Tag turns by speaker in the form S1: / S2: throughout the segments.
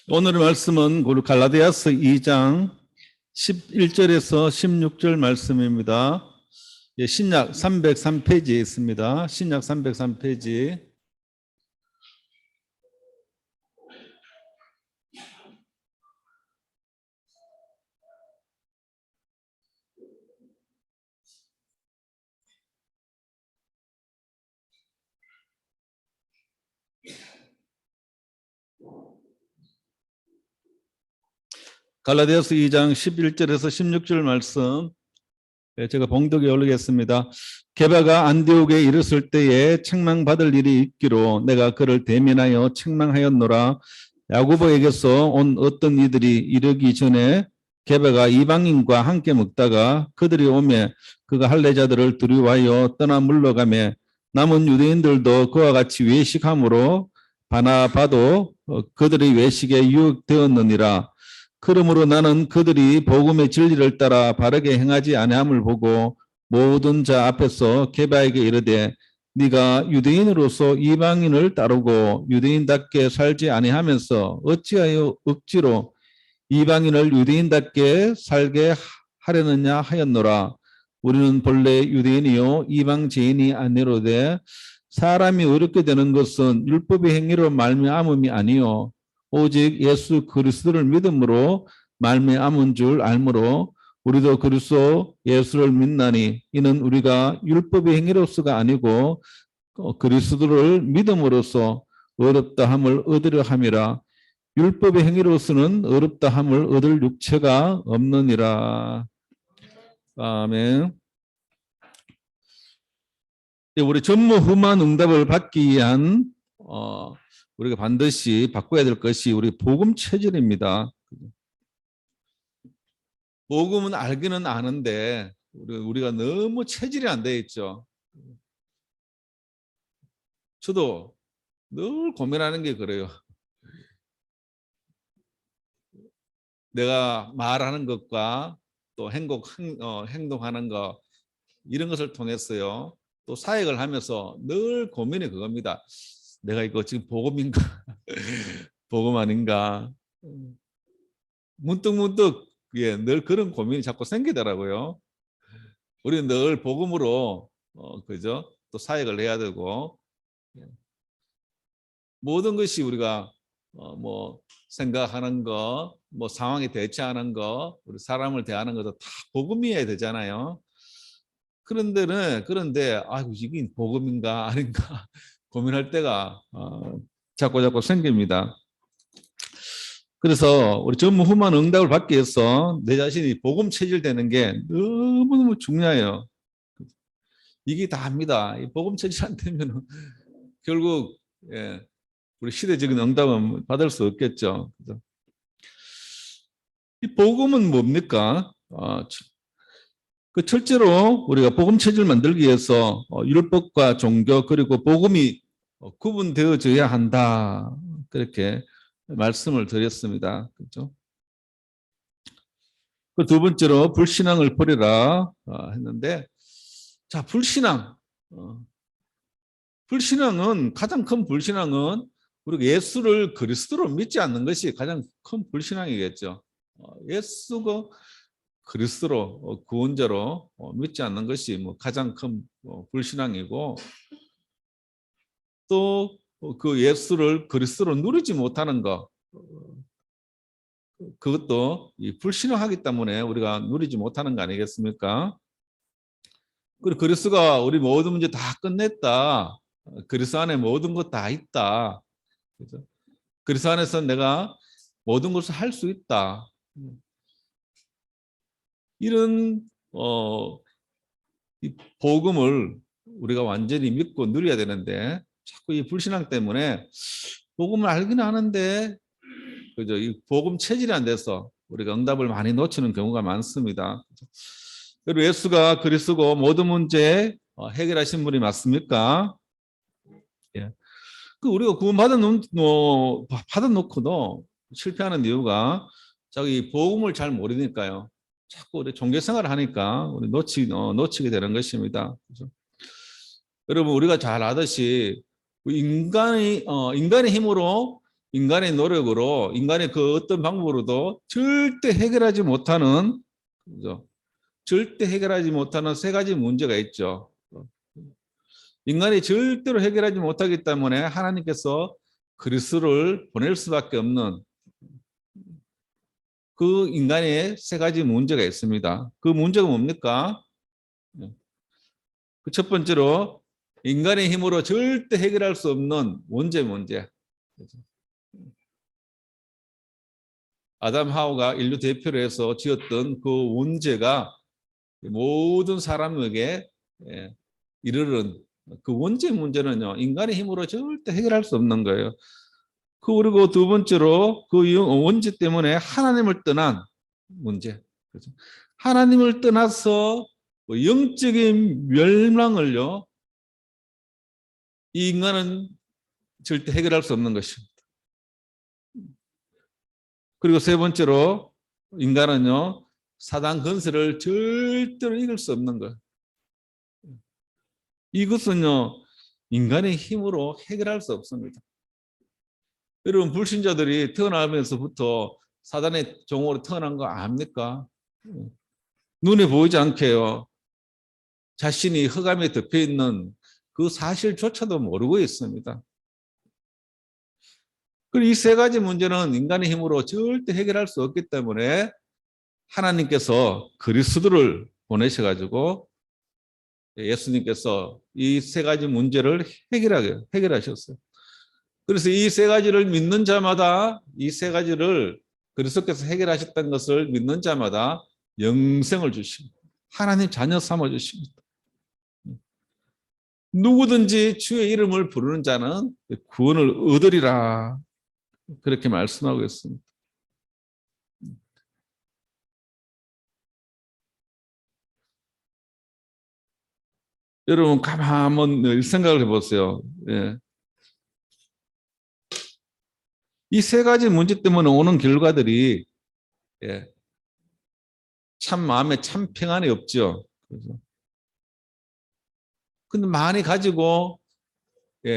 S1: 오늘의 말씀은 우리 갈라디아서 2장 11절에서 16절 말씀입니다. 신약 303페이지에 있습니다. 신약 303페이지. 갈라디아서 2장 11절에서 16절 말씀 제가 봉독에 올리겠습니다. 게바가 안디옥에 이르렀을 때에 책망받을 일이 있기로 내가 그를 대면하여 책망하였노라. 야고보에게서 온 어떤 이들이 이르기 전에 게바가 이방인과 함께 먹다가 그들이 오매 그가 할례자들을 두려워하여 떠나 물러가매 남은 유대인들도 그와 같이 외식함으로 바나바도 그들의 외식에 유혹되었느니라. 그러므로 나는 그들이 복음의 진리를 따라 바르게 행하지 아니함을 보고 모든 자 앞에서 게바에게 이르되 네가 유대인으로서 이방인을 따르고 유대인답게 살지 아니하면서 어찌하여 억지로 이방인을 유대인답게 살게 하려느냐 하였노라. 우리는 본래 유대인이요 이방제인이 아니로되 사람이 어렵게 되는 것은 율법의 행위로 말미암음이 아니요 오직 예수 그리스도를 믿음으로 말미암은 줄 알므로 우리도 그리스도 예수를 믿나니 이는 우리가 율법의 행위로서가 아니고 그리스도를 믿음으로써 어렵다함을 얻으려 함이라. 율법의 행위로서는 어렵다함을 얻을 육체가 없느니라. 아멘. 우리 전무후무한 응답을 받기 위한 우리가 반드시 바꿔야 될 것이 우리 복음 체질입니다. 복음은 알기는 아는데 우리가 너무 체질이 안 돼 있죠. 저도 늘 고민하는 게 그래요. 내가 말하는 것과 또 행동하는 것 이런 것을 통해서요. 또 사역을 하면서 늘 고민이 그겁니다. 내가 이거 지금 복음인가? 복음 아닌가? 문득문득 늘 그런 고민이 자꾸 생기더라고요. 우리는 늘 복음으로 그죠? 또 사역을 해야 되고 모든 것이 우리가 뭐 생각하는 거, 뭐 상황에 대처하는 거, 우리 사람을 대하는 것도 다 복음이어야 되잖아요. 그런데 아이고 이게 복음인가 아닌가 고민할 때가 자꾸 생깁니다. 그래서 우리 전무후무한 응답을 받기 위해서 내 자신이 복음 체질되는 게 너무너무 중요해요. 이게 다입니다. 이 복음 체질 안 되면 결국 우리 시대적인 응답은 받을 수 없겠죠. 이 복음은 뭡니까? 그 첫째로 우리가 복음 체질을 만들기 위해서 율법과 종교 그리고 복음이 구분되어져야 한다. 그렇게 말씀을 드렸습니다. 그렇죠? 그 두 번째로 불신앙을 버리라 했는데, 자 불신앙. 불신앙은 가장 큰 불신앙은 우리가 예수를 그리스도로 믿지 않는 것이 가장 큰 불신앙이겠죠. 예수가 그리스도로 구원자로 믿지 않는 것이 뭐 가장 큰 불신앙이고 또 그 예수를 그리스도로 누리지 못하는 것 그것도 이 불신앙하기 때문에 우리가 누리지 못하는 거 아니겠습니까? 그리고 그리스도가 우리 모든 문제 다 끝냈다. 그리스도 안에 모든 것 다 있다. 그죠? 그리스도 안에서 내가 모든 것을 할 수 있다. 이런 이 복음을 우리가 완전히 믿고 누려야 되는데 자꾸 이 불신앙 때문에 복음을 알기는 하는데 그죠? 이 복음 체질이 안 돼서 우리가 응답을 많이 놓치는 경우가 많습니다. 그리고 예수가 그리스도고 모든 문제 해결하신 분이 맞습니까? 예. 그 우리가 구원 받아놓고도 실패하는 이유가 자기 복음을 잘 모르니까요. 자꾸 우리 종교 생활을 하니까 우리 놓치게 되는 것입니다. 그렇죠? 여러분 우리가 잘 아듯이 인간의 힘으로 인간의 노력으로, 인간의 그 어떤 방법으로도 절대 해결하지 못하는, 그죠? 절대 해결하지 못하는 세 가지 문제가 있죠. 인간이 절대로 해결하지 못하기 때문에 하나님께서 그리스도를 보낼 수밖에 없는 그 인간의 세 가지 문제가 있습니다. 그 문제가 뭡니까? 그 첫 번째로 인간의 힘으로 절대 해결할 수 없는 문제. 아담 하와가 인류 대표로 해서 지었던 그 문제가 모든 사람에게 이르는 그 원죄 문제는요, 인간의 힘으로 절대 해결할 수 없는 거예요. 그리고 두 번째로 그 원죄 때문에 하나님을 떠난 문제. 그렇죠? 하나님을 떠나서 영적인 멸망을요, 이 인간은 절대 해결할 수 없는 것입니다. 그리고 세 번째로 인간은요, 사단 건설을 절대로 이길 수 없는 것. 이것은요, 인간의 힘으로 해결할 수 없습니다. 여러분, 불신자들이 태어나면서부터 사단의 종으로 태어난 거 압니까? 눈에 보이지 않게요. 자신이 흑암에 덮여 있는 그 사실조차도 모르고 있습니다. 그리고 이 세 가지 문제는 인간의 힘으로 절대 해결할 수 없기 때문에 하나님께서 그리스도를 보내셔가지고 예수님께서 이 세 가지 문제를 해결하셨어요. 그래서 이 세 가지를 믿는 자마다 이 세 가지를 그리스도께서 해결하셨다는 것을 믿는 자마다 영생을 주십니다. 하나님 자녀 삼아 주십니다. 누구든지 주의 이름을 부르는 자는 구원을 얻으리라. 그렇게 말씀하고 있습니다. 여러분 가만 한번 생각을 해보세요. 예. 이 세 가지 문제 때문에 오는 결과들이 참 마음에 참 평안이 없죠. 근데 많이 가지고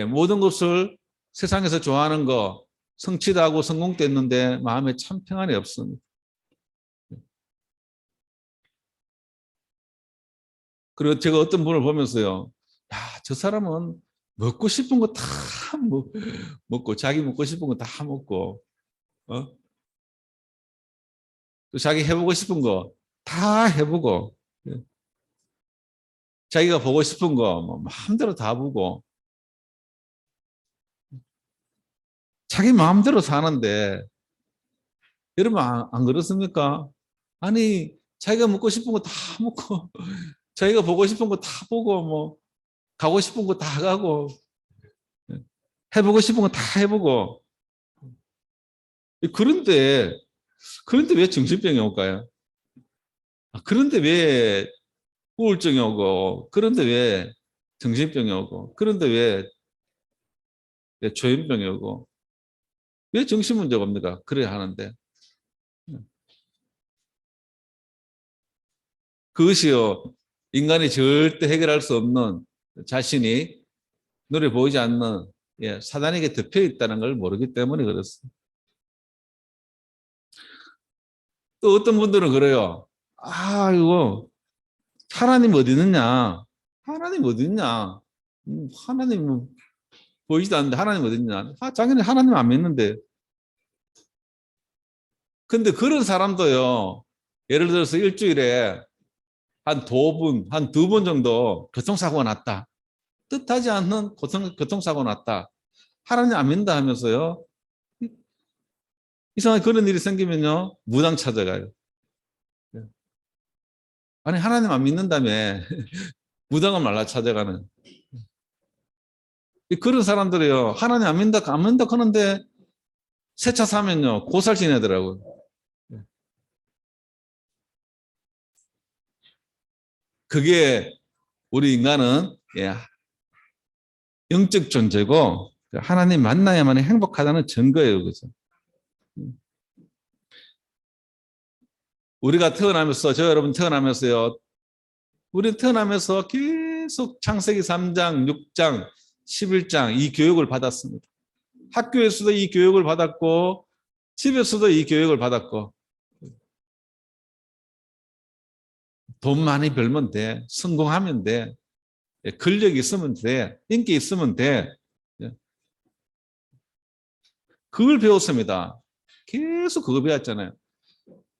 S1: 모든 것을 세상에서 좋아하는 거 성취도 하고 성공도 했는데 마음에 참 평안이 없습니다. 그리고 제가 어떤 분을 보면서요, 야, 저 사람은 먹고 싶은 거 다 먹고 자기 먹고 싶은 거 다 먹고 또 자기 해보고 싶은 거 다 해보고 자기가 보고 싶은 거 뭐 마음대로 다 보고 자기 마음대로 사는데 여러분 안 그렇습니까? 아니 자기가 먹고 싶은 거 다 먹고 자기가 보고 싶은 거 다 보고 뭐 가고 싶은 거 다 가고 해보고 싶은 거 다 해보고 그런데 왜 정신병이 올까요? 그런데 왜 우울증이 오고 그런데 왜 정신병이 오고 그런데 왜 조현병이 오고 왜 정신문제가 옵니까? 그래야 하는데 그것이요 인간이 절대 해결할 수 없는 자신이 눈에 보이지 않는 사단에게 덮여 있다는 걸 모르기 때문에 그렇습니다. 또 어떤 분들은 그래요. 아 이거 하나님 어디 있느냐? 하나님 어디 있냐? 하나님 뭐 보이지도 않는데 하나님 어디 있냐? 당연히 하나님 안 믿는데. 근데 그런 사람도요. 예를 들어서 일주일에 한 두 번 정도 교통사고가 났다. 뜻하지 않는 교통사고가 났다. 하나님 안 믿는다 하면서요. 이상하게 그런 일이 생기면요. 무당 찾아가요. 아니 하나님 안 믿는다며 무당을 말라 찾아가는. 그런 사람들이요. 하나님 안 믿는다 하는데 새 차 사면요. 고살 지내더라고요. 그게 우리 인간은 영적 존재고 하나님 만나야만 행복하다는 증거예요. 그죠? 우리가 태어나면서 저 여러분 태어나면서요. 우리 태어나면서 계속 창세기 3장, 6장, 11장 이 교육을 받았습니다. 학교에서도 이 교육을 받았고 집에서도 이 교육을 받았고 돈 많이 벌면 돼. 성공하면 돼. 권력이 있으면 돼. 인기 있으면 돼. 그걸 배웠습니다. 계속 그거 배웠잖아요.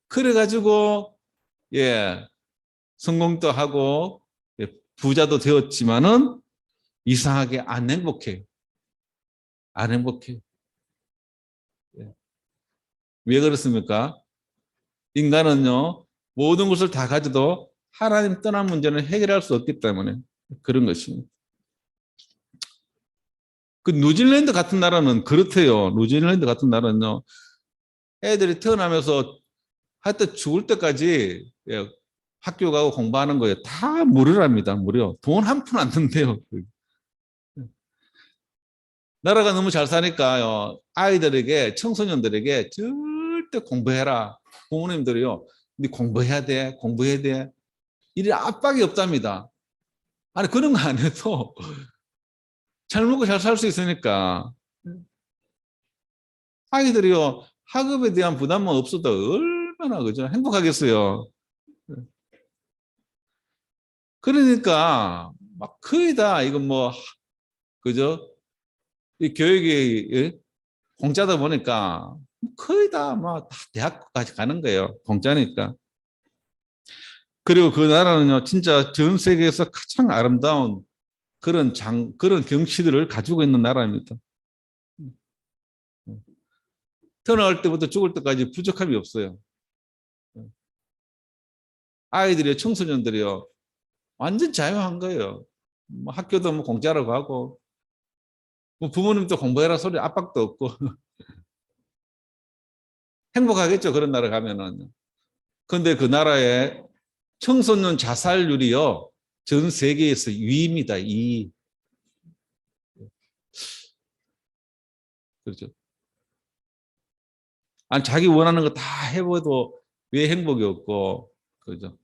S1: 그래가지고 성공도 하고 부자도 되었지만은 이상하게 안 행복해요. 안 행복해요. 왜 그렇습니까? 인간은요, 모든 것을 다 가져도 하나님 떠난 문제는 해결할 수 없기 때문에 그런 것입니다. 그 뉴질랜드 같은 나라는 그렇대요. 뉴질랜드 같은 나라는요, 애들이 태어나면서 하여튼 죽을 때까지 학교 가고 공부하는 거예요. 다 무료랍니다. 무료. 돈 한 푼 안 든대요. 나라가 너무 잘 사니까요. 아이들에게, 청소년들에게 절대 공부해라. 부모님들이요. 네 공부해야 돼. 공부해야 돼. 이래 압박이 없답니다. 아니, 그런 거 안 해도 잘 먹고 잘 살 수 있으니까. 아이들이요. 학업에 대한 부담만 없어도 얼마나, 그죠? 행복하겠어요. 그러니까, 막 거의 다, 이건 뭐, 그죠? 이 교육이 공짜다 보니까 거의 다 뭐 다 대학까지 가는 거예요. 공짜니까. 그리고 그 나라는요, 진짜 전 세계에서 가장 아름다운 그런 경치들을 가지고 있는 나라입니다. 태어날 때부터 죽을 때까지 부족함이 없어요. 아이들이요, 청소년들이요, 완전 자유한 거예요. 뭐 학교도 뭐 공짜로 가고, 뭐 부모님도 공부해라 소리 압박도 없고, 행복하겠죠, 그런 나라 가면은. 근데 그 나라의 청소년 자살률이요, 전 세계에서 2위입니다. 2위. 그렇죠. 아니, 자기 원하는 거 다 해봐도 왜 행복이 없고, 그죠.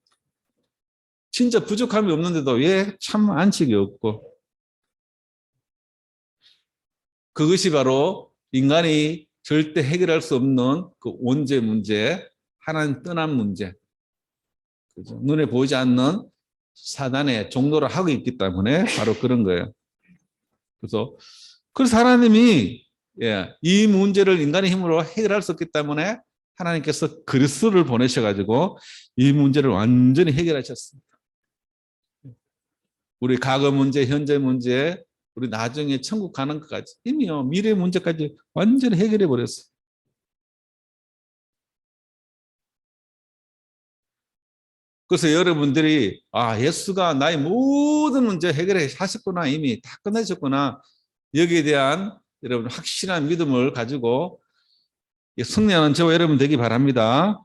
S1: 진짜 부족함이 없는데도 왜 참 안식이 없고. 그것이 바로 인간이 절대 해결할 수 없는 그 원죄 문제, 하나님 떠난 문제. 그죠. 눈에 보이지 않는 사단의 종로를 하고 있기 때문에 바로 그런 거예요. 그래서 하나님이 이 문제를 인간의 힘으로 해결할 수 없기 때문에 하나님께서 그리스도를 보내셔가지고 이 문제를 완전히 해결하셨습니다. 우리 과거 문제, 현재 문제, 우리 나중에 천국 가는 것까지 이미요 미래 문제까지 완전히 해결해 버렸어요. 그래서 여러분들이 예수가 나의 모든 문제 해결해 하셨구나, 이미 다 끝내셨구나, 여기에 대한 여러분 확실한 믿음을 가지고 승리하는 저와 여러분 되기 바랍니다.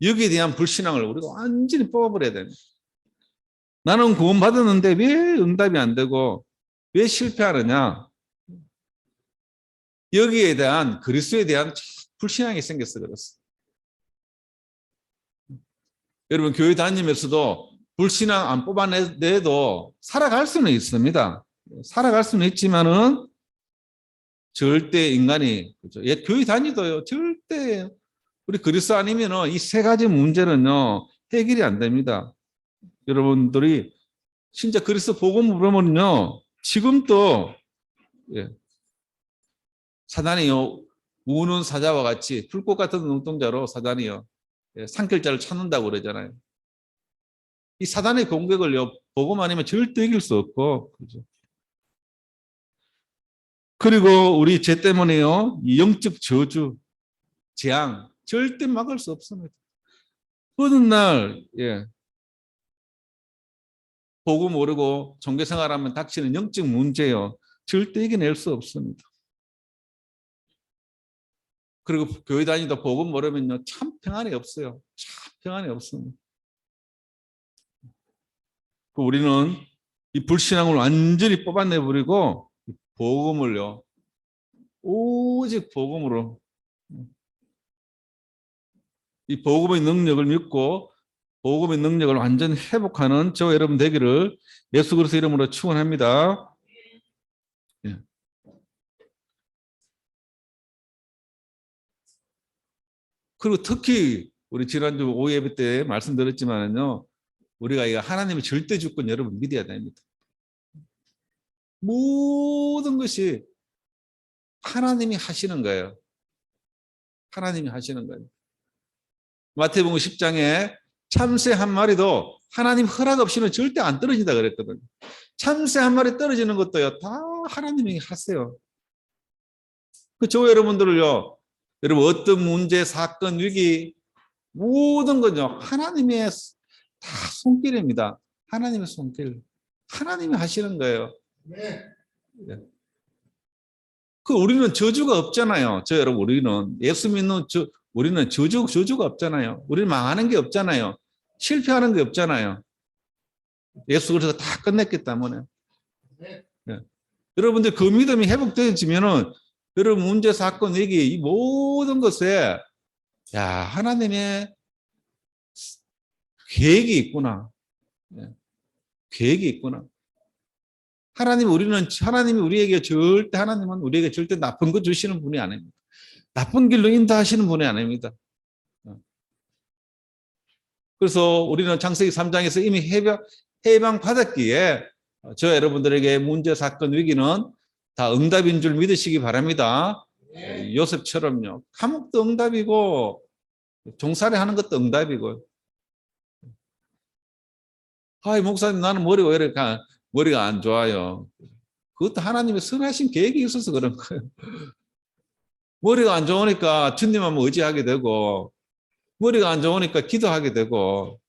S1: 여기에 대한 불신앙을 우리가 완전히 뽑아버려야 됩니다. 나는 구원받았는데 왜 응답이 안 되고 왜 실패하느냐? 여기에 대한 그리스도에 대한 불신앙이 생겨서 그렇습니다. 여러분 교회 다니면서도 불신앙 안 뽑아내도 살아갈 수는 있습니다. 살아갈 수는 있지만은 절대 인간이 그렇죠. 교회 다니도요 절대 우리 그리스도 아니면은 이 세 가지 문제는요 해결이 안 됩니다. 여러분들이 진짜 그리스도 복음을 물으면요 지금도 사단이요 우는 사자와 같이 불꽃 같은 눈동자로 사단이요 산길자를 찾는다고 그러잖아요. 이 사단의 공격을요 복음 아니면 절대 이길 수 없고 그렇죠. 그리고 우리 죄 때문에요 영적 저주, 재앙 절대 막을 수 없습니다. 어느 날 복음 모르고 종교 생활하면 닥치는 영적 문제요 절대 이겨낼 수 없습니다. 그리고 교회 다니다 복음 모르면요 참 평안이 없어요. 참 평안이 없습니다. 우리는 이 불신앙을 완전히 뽑아내버리고 복음을요 오직 복음으로 이 복음의 능력을 믿고 복음의 능력을 완전히 회복하는 저와 여러분 되기를 예수 그리스도 이름으로 축원합니다. 그리고 특히 우리 지난주 오후 예배 때 말씀드렸지만은요, 우리가 이 하나님의 절대 주권 여러분 믿어야 됩니다. 모든 것이 하나님이 하시는 거예요. 하나님이 하시는 거예요. 마태복음 10장에 참새 한 마리도 하나님 허락 없이는 절대 안 떨어진다 그랬거든요. 참새 한 마리 떨어지는 것도요, 다 하나님이 하세요. 저 여러분들을요, 여러분 어떤 문제, 사건, 위기 모든 건요 하나님의 다 손길입니다. 하나님의 손길. 하나님이 하시는 거예요. 네. 그 우리는 저주가 없잖아요. 여러분 우리는 예수 믿는 우리는 저주가 없잖아요. 우리는 망하는 게 없잖아요. 실패하는 게 없잖아요. 예수 그리스도가 다 끝냈기 때문에. 네. 여러분들 그 믿음이 회복되어지면은 여러분 문제, 사건, 위기 이 모든 것에 야 하나님의 계획이 있구나. 계획이 있구나. 하나님이 우리에게 하나님은 우리에게 절대 나쁜 거 주시는 분이 아닙니다. 나쁜 길로 인도하시는 분이 아닙니다. 그래서 우리는 창세기 3장에서 이미 해방받았기에 저 여러분들에게 문제, 사건, 위기는 다 응답인 줄 믿으시기 바랍니다. 네. 요셉처럼요. 감옥도 응답이고 종살이 하는 것도 응답이고. 아이 목사님 나는 머리가 안 좋아요. 그것도 하나님의 선하신 계획이 있어서 그런 거예요. 머리가 안 좋으니까 주님만 의지하게 되고 머리가 안 좋으니까 기도하게 되고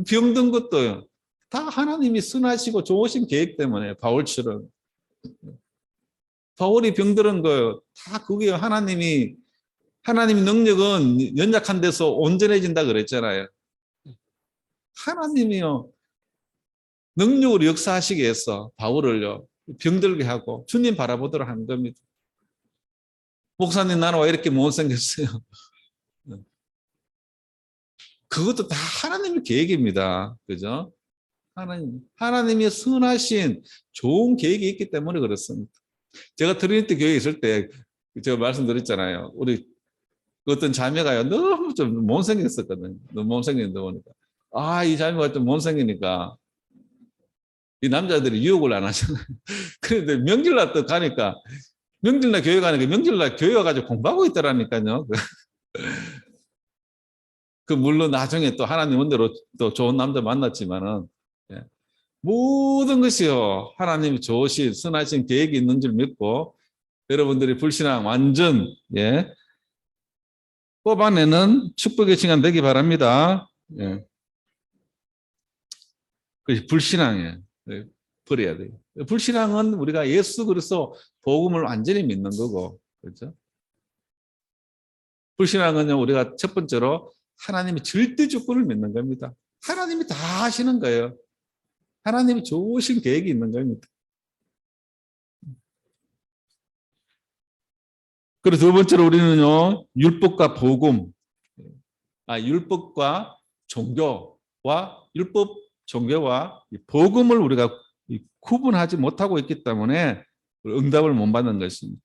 S1: 병든 것도 다 하나님이 선하시고 좋으신 계획 때문에 바울처럼 바울이 병들은 거 다 그게 하나님의 능력은 연약한 데서 온전해진다 그랬잖아요. 하나님이요 능력으로 역사하시게 해서 바울을요 병들게 하고 주님 바라보도록 하는 겁니다. 목사님 나는 왜 이렇게 못생겼어요? 그것도 다 하나님의 계획입니다. 그죠? 하나님의 선하신 좋은 계획이 있기 때문에 그렇습니다. 제가 트리니티 교회에 있을 때 제가 말씀드렸잖아요. 우리 어떤 자매가요 너무 좀 못생겼었거든요. 너무 못생긴다 보니까 이 자매가 좀 못생기니까 이 남자들이 유혹을 안 하잖아요. 그런데 명절날 또 가니까 명절날 교회 가니까 명절날 교회 와가지고 공부하고 있더라니까요. 그 물론 나중에 또 하나님 은혜로 또 좋은 남자 만났지만은 모든 것이요 하나님이 좋으신 선하신 계획이 있는 줄 믿고 여러분들이 불신앙 완전 뽑아내는 축복의 시간 되기 바랍니다. 그 불신앙이에요. 버려야 돼요. 불신앙은 우리가 예수 그리스도 복음을 완전히 믿는 거고, 그렇죠? 불신앙은요 우리가 첫 번째로 하나님이 절대 주권을 믿는 겁니다. 하나님이 다 하시는 거예요. 하나님이 좋으신 계획이 있는 겁니다. 그리고 두 번째로 우리는요 율법과 복음, 율법과 종교와 율법 종교와 복음을 우리가 구분하지 못하고 있기 때문에 응답을 못 받는 것입니다.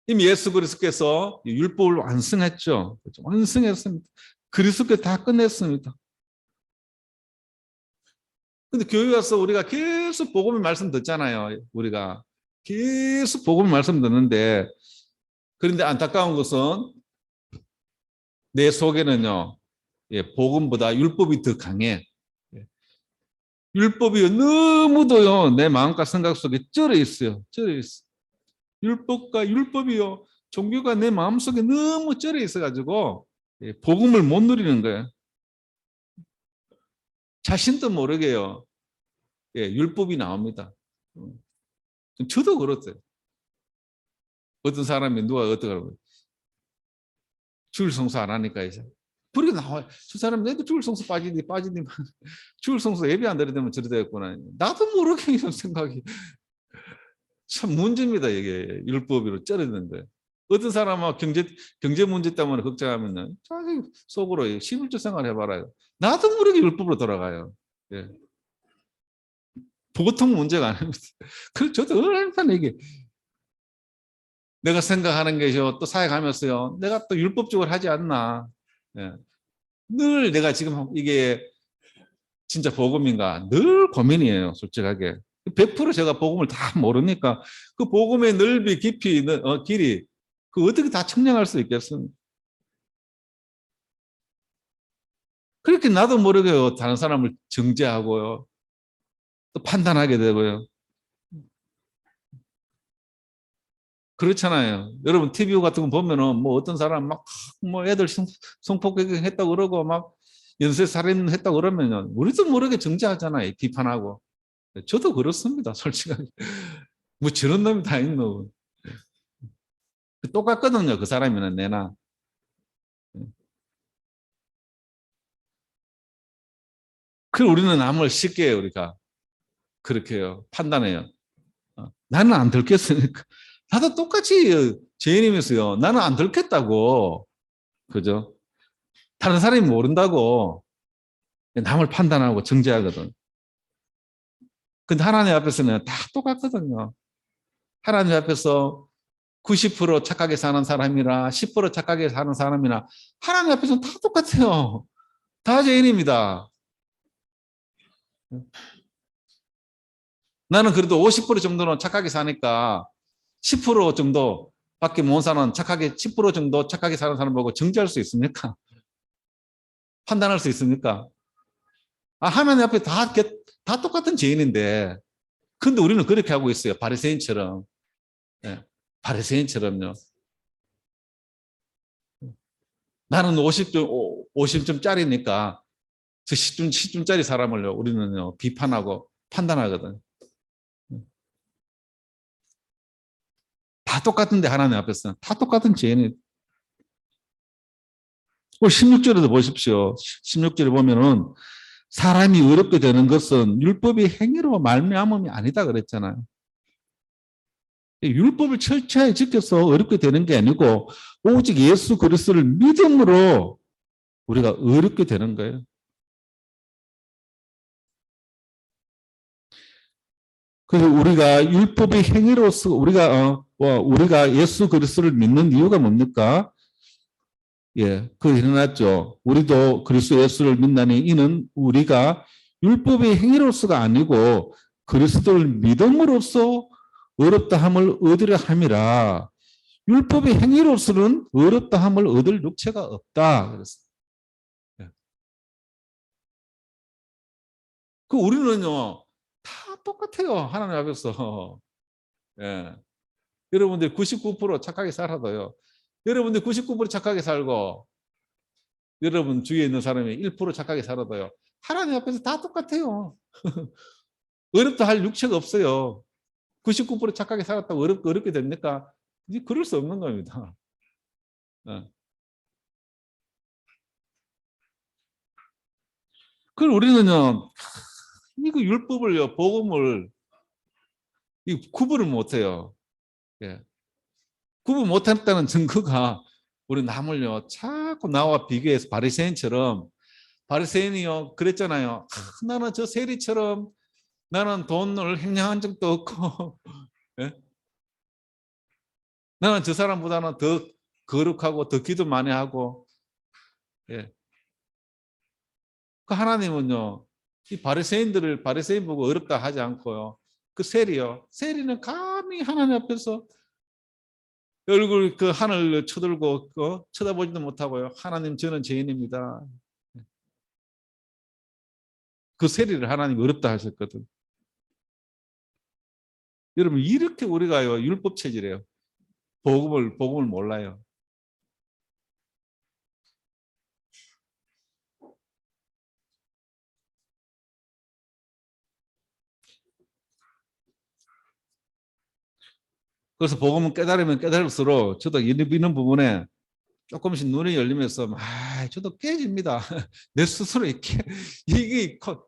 S1: 이미 예수 그리스도께서 율법을 완성했죠. 완성했습니다. 그리스도께서 다 끝냈습니다. 근데 교회 와서 우리가 계속 복음의 말씀 듣잖아요. 우리가 계속 복음의 말씀 듣는데 그런데 안타까운 것은 내 속에는요 복음보다 율법이 더 강해. 율법이 너무도요 내 마음과 생각 속에 쩔어 있어요. 쩔어 있어. 율법과 율법이요 종교가 내 마음 속에 너무 쩔어 있어가지고 복음을 못 누리는 거예요. 자신도 모르게요 율법이 나옵니다. 저도 그렇대요. 어떤 사람이 누가 어떻게 하고 주일 성수 안 하니까 이제 그렇게 나와요. 저 사람 내도 주일 성수 빠지니 주일 성수 예배 안 드리면 저리 되겠구나. 나도 모르게 이런 생각이 참 문제입니다. 이게 율법으로 쩔어지는데 어떤 사람은 경제 문제 때문에 걱정하면 자기 속으로 11조 생활 해봐라요. 나도 모르게 율법으로 돌아가요. 보통 문제가 아닙니다. 그래서 저도 얼마나 이게 내가 생각하는 게요. 또 사역하면서요. 내가 또 율법적으로 하지 않나. 예. 늘 내가 지금 이게 진짜 복음인가 늘 고민이에요. 솔직하게. 100% 제가 복음을 다 모르니까 그 복음의 넓이, 깊이, 길이 그 어떻게 다 측량할 수 있겠습니까? 그렇게 나도 모르게 다른 사람을 정죄하고요. 또 판단하게 되고요. 그렇잖아요. 여러분 TV 같은 거 보면은 뭐 어떤 사람 막 뭐 애들 성폭행 했다고 그러고 막 연쇄 살인 했다고 그러면은 우리도 모르게 정죄하잖아요. 비판하고. 저도 그렇습니다. 솔직하게. 뭐 저런 놈이 다 있노. 똑같거든요. 그 사람이나 내나. 그 우리는 남을 쉽게 우리가 그렇게 해요. 판단해요. 나는 안 들켰으니까. 나도 똑같이 죄인이면서요. 나는 안 들켰다고. 그죠? 다른 사람이 모른다고 남을 판단하고 정죄하거든. 근데 하나님 앞에서는 다 똑같거든요. 하나님 앞에서 90% 착하게 사는 사람이나 10% 착하게 사는 사람이나 하나님 앞에서는 다 똑같아요. 다 죄인입니다. 나는 그래도 50% 정도는 착하게 사니까 10% 정도 밖에 못 사는 착하게 10% 정도 착하게 사는 사람 보고 정죄할 수 있습니까? 판단할 수 있습니까? 하나님 앞에 다 똑같은 죄인인데 근데 우리는 그렇게 하고 있어요. 바리새인처럼. 예, 바리새인처럼요. 나는 50점짜리니까 저 10점짜리 사람을요. 우리는요. 비판하고 판단하거든. 다 똑같은데 하나님 앞에서는 다 똑같은 죄인이 16절에도 보십시오. 16절에 보면은 사람이 어렵게 되는 것은 율법이 행위로 말미암음이 아니다 그랬잖아요. 율법을 철저히 지켜서 어렵게 되는 게 아니고 오직 예수 그리스도를 믿음으로 우리가 어렵게 되는 거예요. 그래서 우리가 율법의 행위로서 우리가 예수 그리스도를 믿는 이유가 뭡니까? 예, 그 일어났죠. 우리도 그리스도 예수를 믿나니 이는 우리가 율법의 행위로서가 아니고 그리스도를 믿음으로써 어렵다함을 얻으려 함이라. 율법의 행위로서는 어렵다함을 얻을 육체가 없다. 그랬어요. 예. 그 우리는요 다 똑같아요. 하나님 앞에서. 예. 여러분들 99% 착하게 살아도요. 여러분들 99% 착하게 살고 여러분 주위에 있는 사람이 1% 착하게 살아도요. 하나님 앞에서 다 똑같아요. 어렵다 할 육체가 없어요. 99% 착하게 살았다고 어렵게 됩니까? 이제 그럴 수 없는 겁니다. 어. 그걸 우리는요, 이거 율법을요, 복음을 이 구분을 못해요. 예. 구분 못했다는 증거가 우리 남을요, 자꾸 나와 비교해서 바리새인처럼 바리새인이요, 그랬잖아요. 나는 저 세리처럼 나는 돈을 횡령한 적도 없고, 예? 나는 저 사람보다는 더 거룩하고 더 기도 많이 하고, 예. 그 하나님은요, 이 바리새인 보고 어렵다 하지 않고요. 그 세리요. 세리는 감히 하나님 앞에서 얼굴 그 하늘을 쳐들고 쳐다보지도 못하고요. 하나님 저는 죄인입니다. 그 세리를 하나님이 어렵다 하셨거든. 여러분 이렇게 우리가요 율법 체질이에요. 복음을 몰라요. 그래서 복음은 깨달으면 깨달을수록 저도 이런 부분에 조금씩 눈이 열리면서 저도 깨집니다. 내 스스로 이게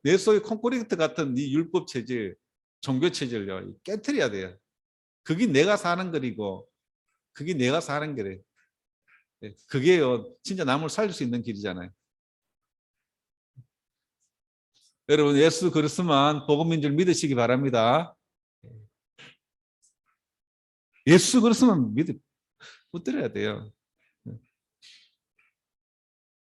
S1: 내 속에 콘크리트 같은 이 율법 체질, 종교 체질요 깨트려야 돼요. 그게 내가 사는 거리고 그게 내가 사는 거래. 그게요 진짜 남을 살릴 수 있는 길이잖아요. 여러분 예수 그리스도만 복음인 줄 믿으시기 바랍니다. 예수 그리스도만 붙들어야 돼요.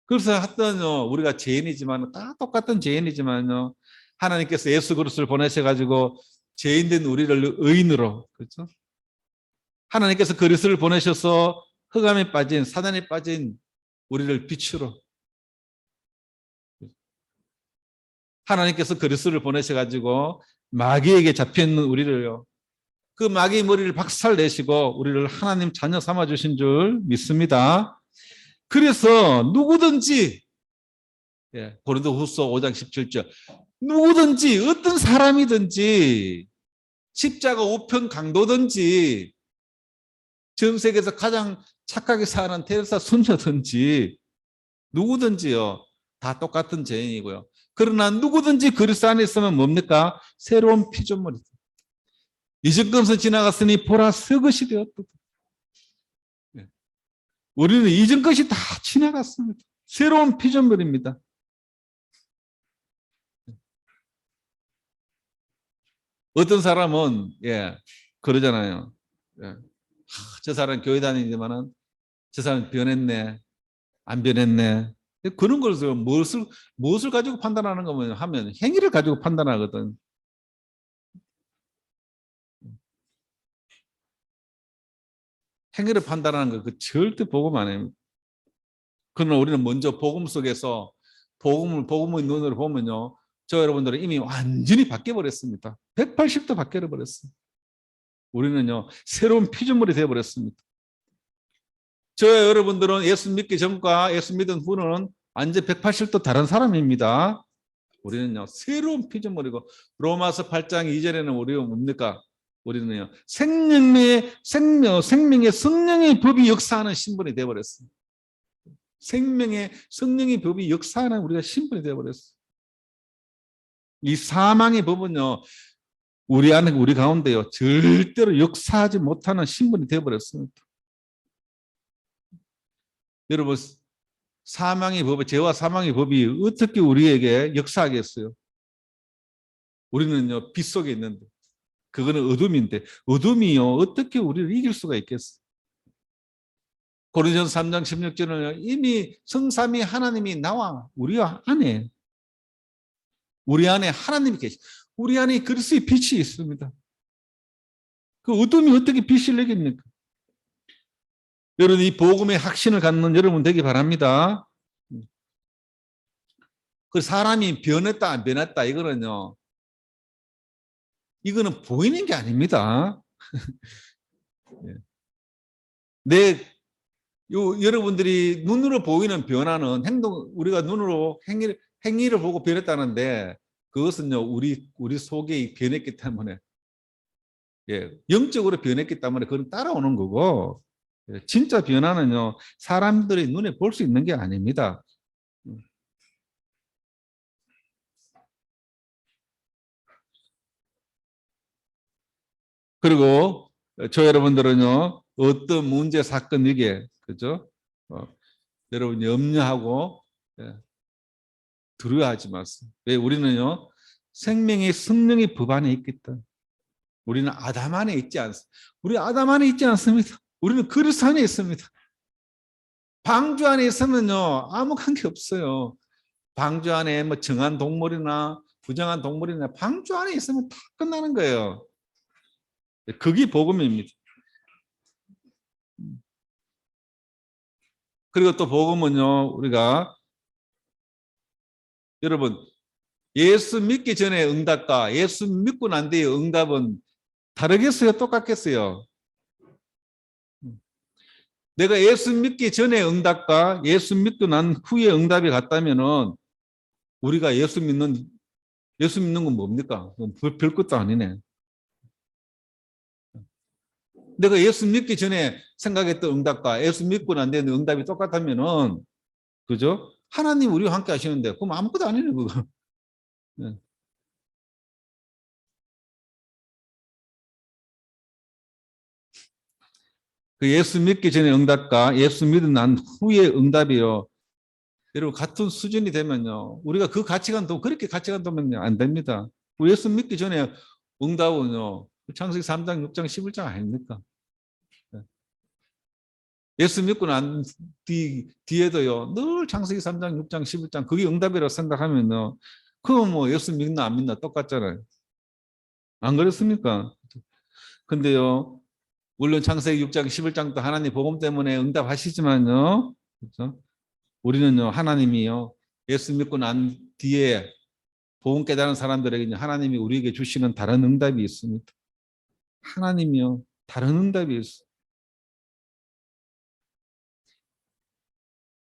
S1: 그래서 하여튼 우리가 죄인이지만 다 똑같은 죄인이지만요. 하나님께서 예수 그리스도를 보내셔가지고 죄인된 우리를 의인으로, 그렇죠? 하나님께서 그리스도를 보내셔서 흑암에 빠진, 사단에 빠진 우리를 빛으로, 하나님께서 그리스도를 보내셔가지고 마귀에게 잡혀있는 우리를요, 그 마귀의 머리를 박살내시고 우리를 하나님 자녀 삼아주신 줄 믿습니다. 그래서 누구든지, 고린도후서 5장 17절, 누구든지 어떤 사람이든지 십자가 우편 강도든지 전 세계에서 가장 착하게 사는 테레사 손녀든지 누구든지요 다 똑같은 죄인이고요. 그러나 누구든지 그리스도 안에 있으면 뭡니까? 새로운 피조물이다. 이전 것은 지나갔으니 보라 새 것이 되었다. 우리는 이전 것이 다 지나갔습니다. 새로운 피조물입니다. 어떤 사람은 그러잖아요. 저 사람 교회 다니지만은 저 사람 변했네, 안 변했네. 그런 걸 무엇을 가지고 판단하는 거면 하면 행위를 가지고 판단하거든. 행위를 판단하는 거 그 절대 복음 안 해요. 그러나 우리는 먼저 복음 속에서 복음의 눈으로 보면요, 저 여러분들은 이미 완전히 바뀌어 버렸습니다. 180도 바뀌어 버렸어요. 우리는요 새로운 피조물이 되어 버렸습니다. 저 여러분들은 예수 믿기 전과 예수 믿은 후는 완전 180도 다른 사람입니다. 우리는요 새로운 피조물이고, 로마서 8장 2절에는 우리가 뭡니까? 우리는요 생명의 성령의 법이 역사하는 신분이 되어 버렸습니다. 생명의 성령의 법이 역사하는 우리가 신분이 되어 버렸어요. 이 사망의 법은요 우리 안에, 우리 가운데요 절대로 역사하지 못하는 신분이 되어 버렸습니다. 여러분, 사망의 법, 죄와 사망의 법이 어떻게 우리에게 역사하겠어요? 우리는요 빛 속에 있는데, 그거는 어둠인데 어둠이요 어떻게 우리를 이길 수가 있겠어요? 고린도전서 3장 16절은 이미 성삼위 하나님이 나와 우리 안에 하나님이 계시, 우리 안에 그리스도의 빛이 있습니다. 그 어둠이 어떻게 빛을 내겠습니까? 여러분, 이 복음의 확신을 갖는 여러분 되기 바랍니다. 그 사람이 변했다 안 변했다 이거는 보이는 게 아닙니다. 여러분들이 눈으로 보이는 변화는 우리가 눈으로 행위를 보고 변했다는데, 그것은요 우리 속에 변했기 때문에, 영적으로 변했기 때문에 그건 따라오는 거고, 진짜 변화는요 사람들이 눈에 볼 수 있는 게 아닙니다. 그리고 저 여러분들은요 어떤 문제 사건 이게, 그죠? 여러분 염려하고 두려워하지 마세요. 왜? 우리는요 생명의 성령의 법 안에 있기 때문에. 우리는 아담 안에 있지 않습니다. 우리 아담 안에 있지 않습니다. 우리는 그리스도 안에 있습니다. 방주 안에 있으면요 아무 관계 없어요. 방주 안에 뭐 정한 동물이나 부정한 동물이나 방주 안에 있으면 다 끝나는 거예요. 그게 복음입니다. 그리고 또 복음은요 우리가, 여러분, 예수 믿기 전에 응답과 예수 믿고 난 뒤의 응답은 다르겠어요? 똑같겠어요? 내가 예수 믿기 전에 응답과 예수 믿고 난 후에 응답이 같다면은 우리가 예수 믿는 건 뭡니까? 별것도 아니네. 내가 예수 믿기 전에 생각했던 응답과 예수 믿고 난 뒤에 응답이 똑같다면은, 그죠? 하나님 우리와 함께 하시는데 그럼 아무것도 아니네 그거. 그 예수 믿기 전에 응답과 예수 믿은 난 후에 응답이요, 여러분 같은 수준이 되면요 우리가 그 가치관도 그렇게 가치관 두면 안 됩니다. 예수 믿기 전에 응답은요 창세기 3장 6장 11장 아닙니까? 예수 믿고 난 뒤에도요, 늘 창세기 3장, 6장, 11장, 그게 응답이라고 생각하면요, 그건 뭐 예수 믿나 안 믿나 똑같잖아요. 안 그렇습니까? 근데요, 물론 창세기 6장, 11장도 하나님 복음 때문에 응답하시지만요, 그렇죠? 우리는요, 하나님이요, 예수 믿고 난 뒤에 복음 깨달은 사람들에게 하나님이 우리에게 주시는 다른 응답이 있습니다. 하나님이요, 다른 응답이 있어요.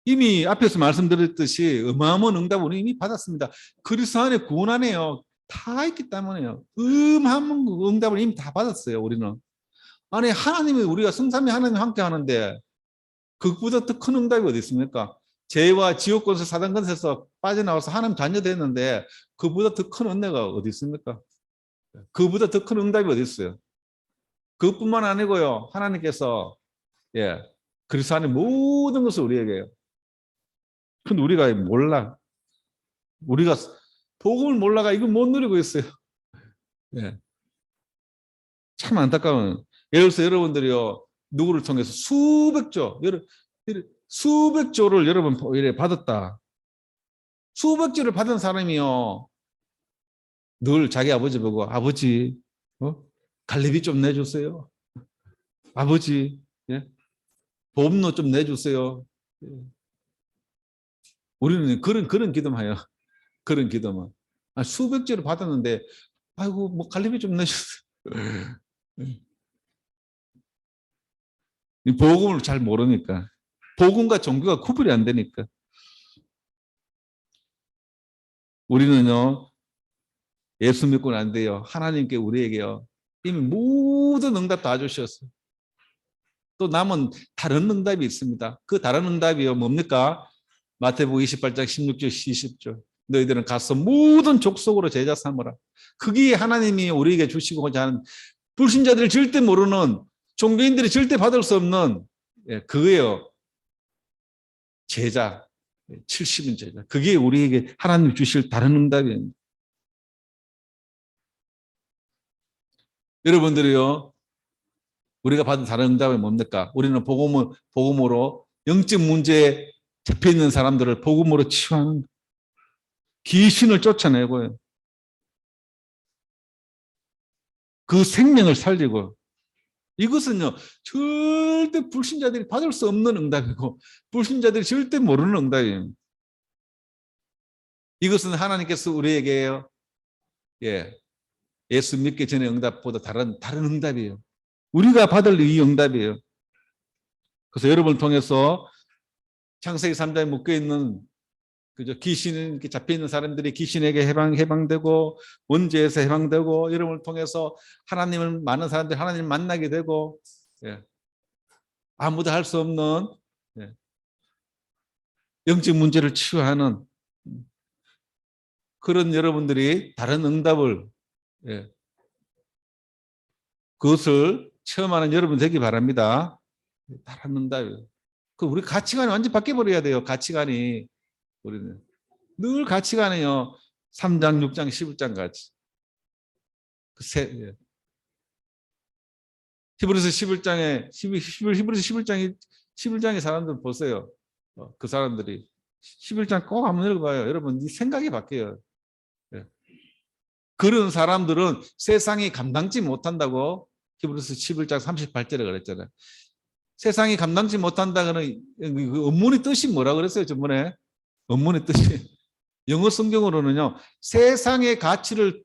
S1: 이미 앞에서 말씀드렸듯이 어마어마한 응답을 이미 받았습니다. 그리스도 안에 구원 안에요. 다 있기 때문에요. 어마어마한 응답을 이미 다 받았어요. 우리는. 아니 하나님이 우리가 성삼위 하나님 함께 하는데 그것보다 더 큰 응답이 어디 있습니까? 죄와 지옥 권세 사단 권세에서 빠져나와서 하나님 자녀 됐는데 그보다 더 큰 은혜가 어디 있습니까? 그보다 더 큰 응답이 어디 있어요? 그것뿐만 아니고요. 하나님께서 그리스도 안에 모든 것을 우리에게 근데 우리가 몰라. 우리가 복음을 몰라가 이걸 못 누리고 있어요. 예. 참 안타까운. 예를 들어서 여러분들이요. 누구를 통해서 수백조를 여러분 받았다. 수백조를 받은 사람이요. 늘 자기 아버지 보고 아버지 갈래비 좀 내주세요. 아버지 보험료 좀 내주세요. 우리는 그런 기도만 해요. 그런 기도만. 수백조를 받았는데 아이고 뭐 갈래비 좀 내주세요. 복음을 잘 모르니까. 복음과 종교가 구분이 안 되니까. 우리는요. 예수 믿고는 안 돼요. 하나님께 우리에게요. 이미 모든 응답 다 주셨어요. 또 남은 다른 응답이 있습니다. 그 다른 응답이요. 뭡니까? 마태복음 28장 16절 20절. 너희들은 가서 모든 족속으로 제자 삼으라. 그게 하나님이 우리에게 주시고자 하는 불신자들이 절대 모르는 종교인들이 절대 받을 수 없는 그거예요. 제자. 70인 제자. 그게 우리에게 하나님이 주실 다른 응답이에요. 여러분들이요. 우리가 받은 다른 응답은 뭡니까? 우리는 복음으로 영적 문제에 잡혀 있는 사람들을 복음으로 치유하는 귀신을 쫓아내고요. 그 생명을 살리고 이것은요. 절대 불신자들이 받을 수 없는 응답이고 불신자들이 절대 모르는 응답이에요. 이것은 하나님께서 우리에게요. 예수 믿기 전의 응답보다 다른 응답이에요. 우리가 받을 이 응답이에요. 그래서 여러분을 통해서 창세기 3장에 묶여있는 그죠? 귀신 잡혀 있는 사람들이 귀신에게 해방되고 원죄에서 해방되고 여러분을 통해서 하나님을 많은 사람들이 하나님을 만나게 되고 아무도 할 수 없는 영적 문제를 치유하는 그런 여러분들이 다른 응답을 그것을 체험하는 여러분 되기 바랍니다. 다른 응답이에요. 그 우리 가치관이 완전 바뀌어버려야 돼요. 가치관이 우리는 늘 가치관이요. 3장, 6장, 11장 같이. 히브리서 11장에 히브리서 11장의 사람들 보세요. 그 사람들이 11장 꼭 한번 읽어봐요. 여러분 이 생각이 바뀌어요. 그런 사람들은 세상이 감당치 못한다고 히브리서 11장 38절에 그랬잖아요. 세상이 감당치 못한다는 그 원문의 뜻이 뭐라 그랬어요? 전번에 원문의 뜻이 영어 성경으로는요. 세상의 가치를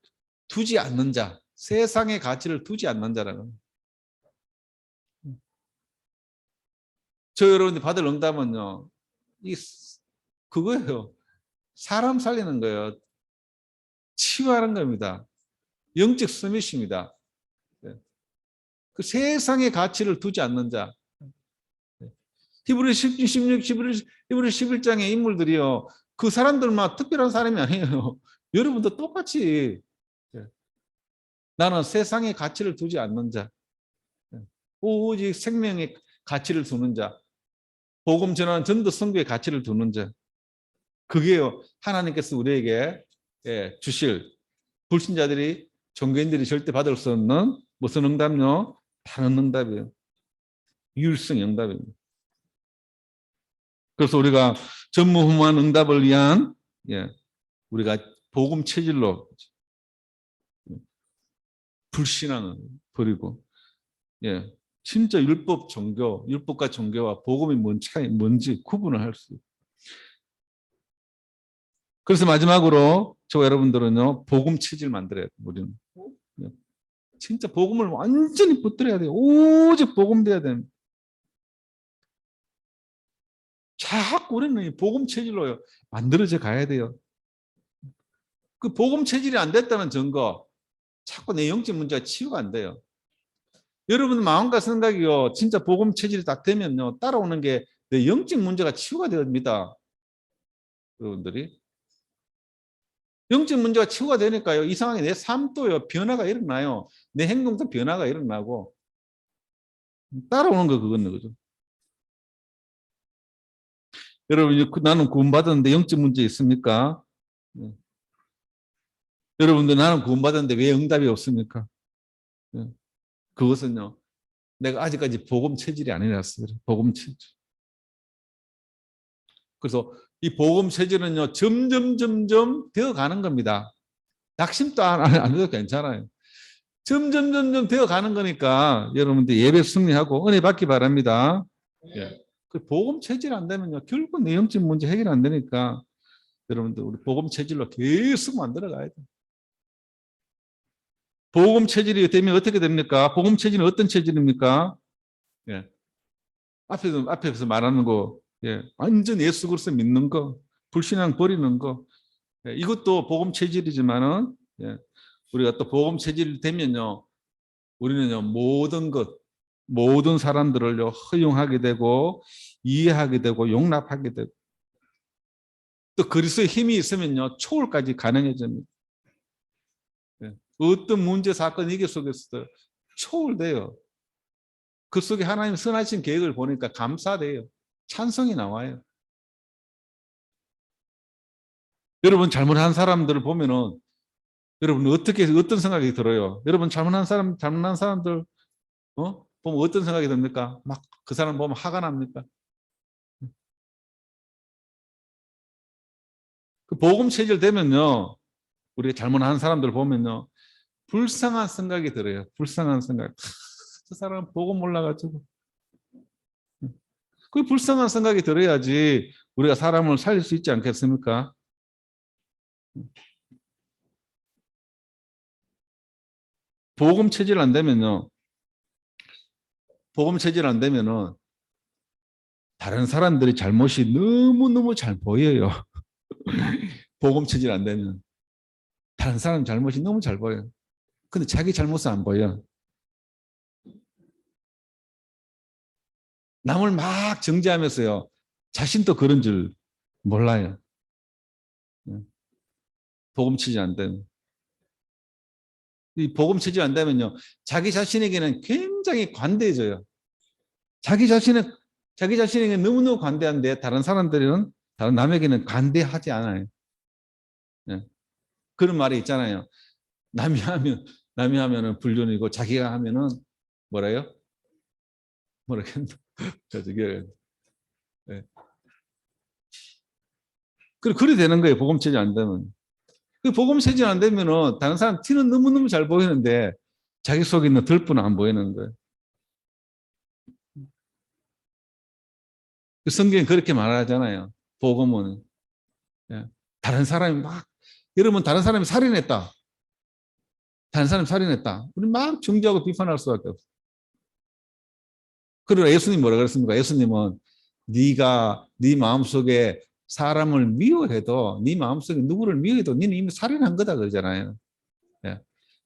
S1: 두지 않는 자, 세상의 가치를 두지 않는 자라는. 저 여러분들 받을 응답은요. 그거예요. 사람 살리는 거예요. 치유하는 겁니다. 영적 스미시입니다. 그 세상의 가치를 두지 않는 자. 히브리서 11장의 인물들이요. 그 사람들만 특별한 사람이 아니에요. 여러분도 똑같이 나는 세상의 가치를 두지 않는 자. 오직 생명의 가치를 두는 자. 복음 전하는 전도 선교의 가치를 두는 자. 그게요. 하나님께서 우리에게 주실 불신자들이 종교인들이 절대 받을 수 없는 무슨 응답요? 다른 응답이에요. 유일성 응답입니다. 그래서 우리가 전무후무한 응답을 위한 우리가 복음 체질로 불신앙을 버리고 진짜 율법 종교, 율법과 종교와 복음이 뭔지 구분을 할 수 있어요. 그래서 마지막으로 저와 여러분들은요, 복음 체질 만들어야 돼요. 우리는 진짜 복음을 완전히 붙들어야 돼요. 오직 복음 돼야 됩니다. 자꾸 우리는 복음 체질로 만들어져 가야 돼요. 그 복음 체질이 안 됐다는 증거, 자꾸 내 영적 문제가 치유가 안 돼요. 여러분 마음과 생각이요, 진짜 복음 체질이 딱 되면요, 따라오는 게 내 영적 문제가 치유가 됩니다. 여러분들이. 영적 문제가 치유가 되니까요, 이상하게 내 삶도요, 변화가 일어나요. 내 행동도 변화가 일어나고, 따라오는 거 그거는 거죠. 여러분, 나는 구원받았는데 영적 문제 있습니까? 여러분들 나는 구원받았는데 왜 응답이 없습니까? 그것은요, 내가 아직까지 복음 체질이 아니라서 그래. 복음 체질. 그래서 이 복음 체질은요, 점점 되어 가는 겁니다. 낙심도 안 해도 괜찮아요. 점점 되어 가는 거니까 여러분들 예배 승리하고 은혜 받기 바랍니다. 그 복음 체질 안 되면요, 결국 내 영적 문제 해결 안 되니까 여러분들 우리 복음 체질로 계속 만들어 가야 돼요. 복음 체질이 되면 어떻게 됩니까? 복음 체질은 어떤 체질입니까? 앞에서 말하는 거, 완전 예수 그리스도 믿는 거, 불신앙 버리는 거, 이것도 복음 체질이지만은, 우리가 또 복음 체질이 되면요, 우리는요, 모든 사람들을요, 허용하게 되고, 이해하게 되고, 용납하게 되고, 또 그리스도의 힘이 있으면요, 초월까지 가능해집니다. 어떤 문제, 사건, 이게 속에서 초월돼요. 그 속에 하나님 선하신 계획을 보니까 감사돼요. 찬성이 나와요. 여러분 잘못한 사람들을 보면은 여러분 어떤 생각이 들어요? 여러분 잘못한 사람들 보면 어떤 생각이 듭니까? 막 그 사람 보면 화가 납니까? 그 복음 체질 되면요, 우리가 잘못한 사람들 보면요, 불쌍한 생각이 들어요. 불쌍한 생각. 저 사람 복음 몰라가지고. 그 불쌍한 생각이 들어야지 우리가 사람을 살릴 수 있지 않겠습니까? 복음 체질 안 되면요, 복음 체질 안 되면은 다른 사람들이 잘못이 너무너무 잘 보여요. 복음 체질 안 되면. 다른 사람 잘못이 너무 잘 보여요. 근데 자기 잘못은 안 보여. 남을 막 정죄하면서요, 자신도 그런 줄 몰라요. 복음 체질 안 되면. 이 복음 체질 안 되면요, 자기 자신에게는 굉장히 관대해져요. 자기 자신에게 너무너무 관대한데 다른 남에게는 관대하지 않아요. 그런 말이 있잖아요. 남이 하면은 불륜이고 자기가 하면은 뭐래요? 뭐라겠나? 저게 그래 되는 거예요. 복음 체질 안 되면. 그 복음 체질 안 되면은 다른 사람 티는 너무너무 잘 보이는데 자기 속에 있는 들뿐 안 보이는 거예요. 그 성경이 그렇게 말하잖아요. 복음은 다른 사람이 막 여러분 다른 사람이 살인했다. 다른 사람이 살인했다. 우리 막 정죄하고 비판할 수밖에 없어. 그러나 예수님 뭐라 그랬습니까? 예수님은 네가 네 마음속에 사람을 미워해도 네 마음속에 누구를 미워해도 너는 이미 살인한 거다 그러잖아요.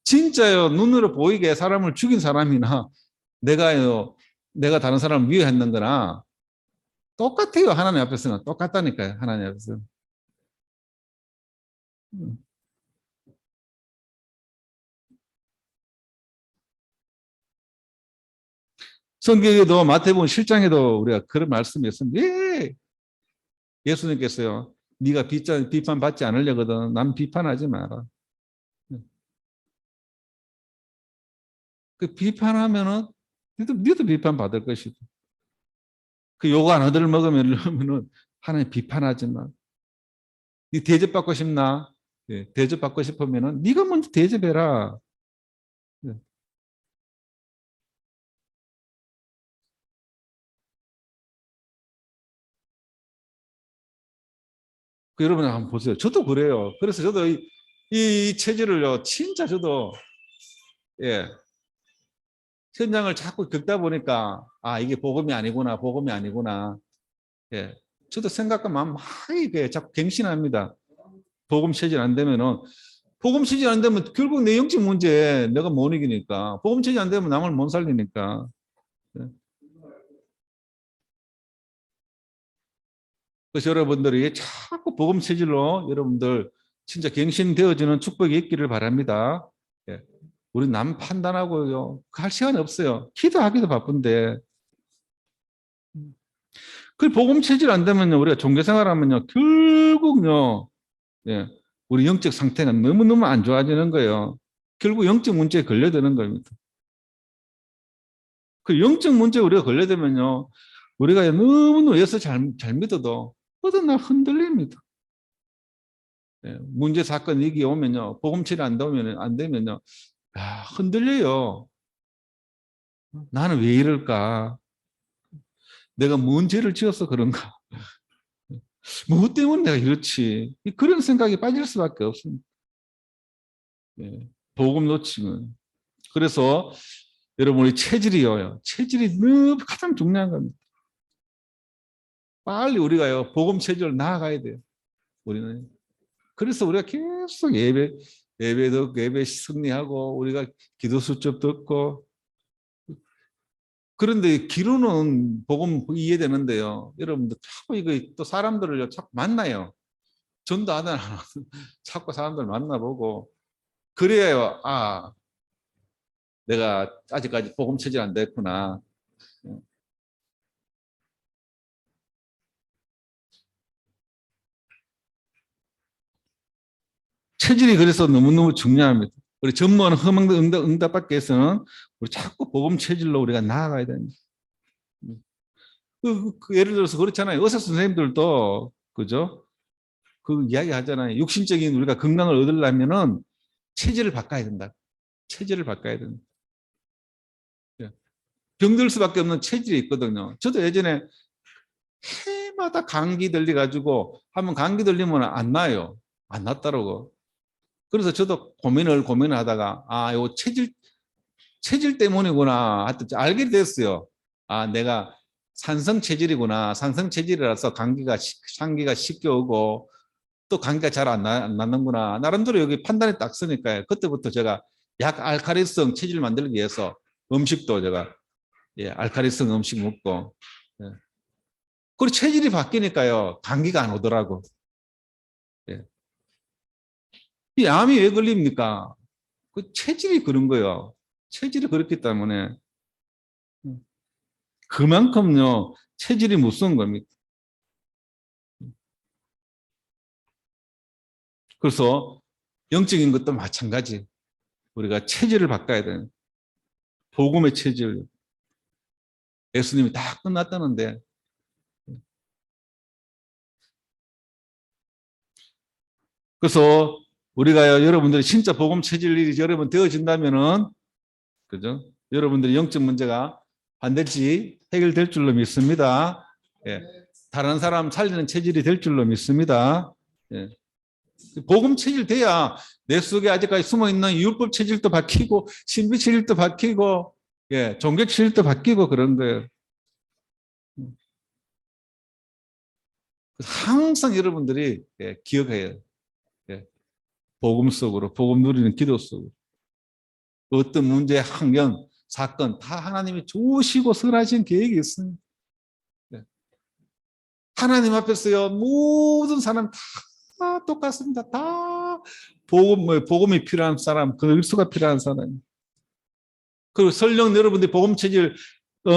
S1: 진짜요. 눈으로 보이게 사람을 죽인 사람이나 내가 다른 사람을 미워했는 거나 똑같아요. 하나님 앞에서는 똑같다니까요. 하나님 앞에서는. 성경에도 마태복음 7장에도 우리가 그런 말씀이 있습니다. 예수님께서요. 네가 비판받지 않으려거든. 남 비판하지 마라. 그 비판하면은 너도 비판받을 것이고. 그 요거 안 얻을 먹으면 이러면은 하나님 비판하지만 네 대접받고 싶나? 예, 대접받고 싶으면은 네가 먼저 대접해라. 예. 그 여러분 한번 보세요. 저도 그래요. 그래서 저도 이 체질을요, 진짜 저도 예, 현장을 자꾸 겪다 보니까 아 이게 복음이 아니구나, 복음이 아니구나. 예, 저도 생각과 마음 많이 자꾸 갱신합니다. 복음 체질 안 되면은 복음 체질 안 되면 결국 내 영적 문제 내가 못 이기니까 복음 체질 안 되면 남을 못 살리니까. 예. 그래서 여러분들이 자꾸 복음 체질로 여러분들 진짜 갱신되어지는 축복이 있기를 바랍니다. 예. 우리 남 판단하고요. 할 시간이 없어요. 기도하기도 바쁜데. 그 복음 체질 안 되면요. 우리가 종교생활 하면요. 결국요. 예. 우리 영적 상태가 너무너무 안 좋아지는 거예요. 결국 영적 문제에 걸려드는 겁니다. 그 영적 문제에 우리가 걸려들면요. 우리가 너무너무 예수 잘 믿어도 어떤 날 흔들립니다. 예, 문제 사건 이기 오면요. 복음치료 안 되면요. 아, 흔들려요. 나는 왜 이럴까? 내가 뭔 죄를 지어서 그런가? 무엇 때문에 내가 이렇지? 그런 생각이 빠질 수밖에 없습니다. 예, 복음 놓치면. 그래서 여러분 우리 체질이요. 체질이 너무 가장 중요한 겁니다. 빨리 우리가요. 복음 체질로 나아가야 돼요. 우리는. 그래서 우리가 계속 예배 듣고 예배 승리하고 우리가 기도 수첩 듣고 그런데 기로는 복음 이해되는데요. 여러분들 자꾸 이거 또 사람들을 자꾸 만나요. 전도하다 자꾸 사람들 만나보고 그래야 아 내가 아직까지 복음 체질 안 됐구나. 체질이 그래서 너무너무 중요합니다. 우리 전무하는 험한 응답받기 위해서는 우리 자꾸 복음 체질로 우리가 나아가야 됩니다. 예를 들어서 그렇잖아요. 의사 선생님들도 그죠? 그 이야기 하잖아요. 육신적인 우리가 건강을 얻으려면은 체질을 바꿔야 된다. 체질을 바꿔야 된다. 예. 병들 수밖에 없는 체질이 있거든요. 저도 예전에 해마다 감기 들려 가지고 한번 감기 들리면 안 나요. 안 났더라고. 그래서 저도 고민을 하다가 아, 요 체질 때문이구나. 하여튼 알게 됐어요. 아, 내가 산성 체질이구나. 산성 체질이라서 감기가 쉽게 오고 또 감기가 잘 안 낫는구나. 나름대로 여기 판단이 딱 쓰니까요. 그때부터 제가 약 알칼리성 체질 만들기 위해서 음식도 제가 예, 알칼리성 음식 먹고 예. 그리고 체질이 바뀌니까요. 감기가 안 오더라고. 예. 이 암이 왜 걸립니까? 그 체질이 그런 거예요. 체질이 그렇기 때문에 그만큼요. 체질이 무서운 겁니다. 그래서 영적인 것도 마찬가지. 우리가 체질을 바꿔야 되는 복음의 체질. 예수님이 다 끝났다는데 그래서 우리가 여러분들이 진짜 복음 체질이 여러분 되어진다면은 그죠? 여러분들의 영적 문제가 반드시 해결될 줄로 믿습니다. 예. 다른 사람 살리는 체질이 될 줄로 믿습니다. 예. 복음 체질 돼야 내 속에 아직까지 숨어 있는 율법 체질도 바뀌고 신비 체질도 바뀌고 예, 종교 체질도 바뀌고 그런 거예요. 항상 여러분들이 예, 기억해요. 예, 복음 속으로 복음 누리는 기도 속으로 어떤 문제, 환경, 사건 다 하나님이 좋으시고 선하신 계획이 있습니다. 예. 하나님 앞에서요 모든 사람 다 똑같습니다. 다 복음이 필요한 사람, 그 일수가 필요한 사람. 그리고 설령 여러분들이 복음 체질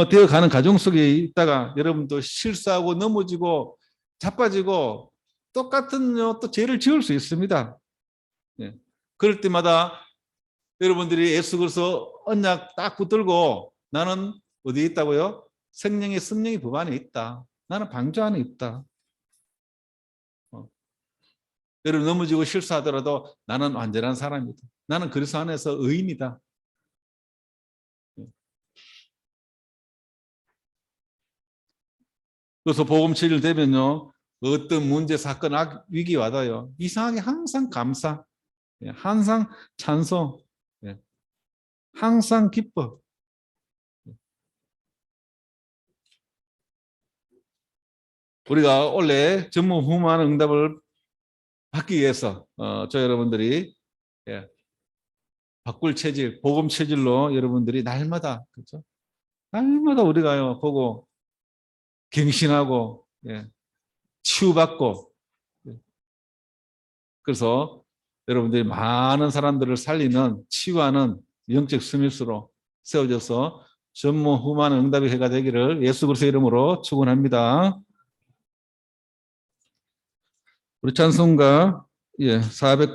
S1: 되어가는 가정 속에 있다가 여러분도 실수하고 넘어지고 자빠지고 똑같은 또 죄를 지을 수 있습니다. 예. 그럴 때마다 여러분들이 예수 그리스도 언약 딱 붙들고 나는 어디 있다고요? 성령의 섭령이 법 안에 있다. 나는 방주 안에 있다. 여러분 넘어지고 실수하더라도 나는 완전한 사람이다. 나는 그리스도 안에서 의인이다. 그래서 복음 체질 되면요. 어떤 문제, 사건, 위기 와도요. 이상하게 항상 감사, 항상 찬송, 항상 기뻐. 우리가 원래 전무후무한 응답을 받기 위해서 저 여러분들이 바꿀 체질, 복음 체질로 여러분들이 날마다 그렇죠? 날마다 우리가요 보고 갱신하고 치유받고 그래서 여러분들이 많은 사람들을 살리는 치유하는 영적 스미스로 세워져서 전무후무한 응답의 해가 되기를 예수 그리스도의 이름으로 축원합니다. 우리 찬송가 400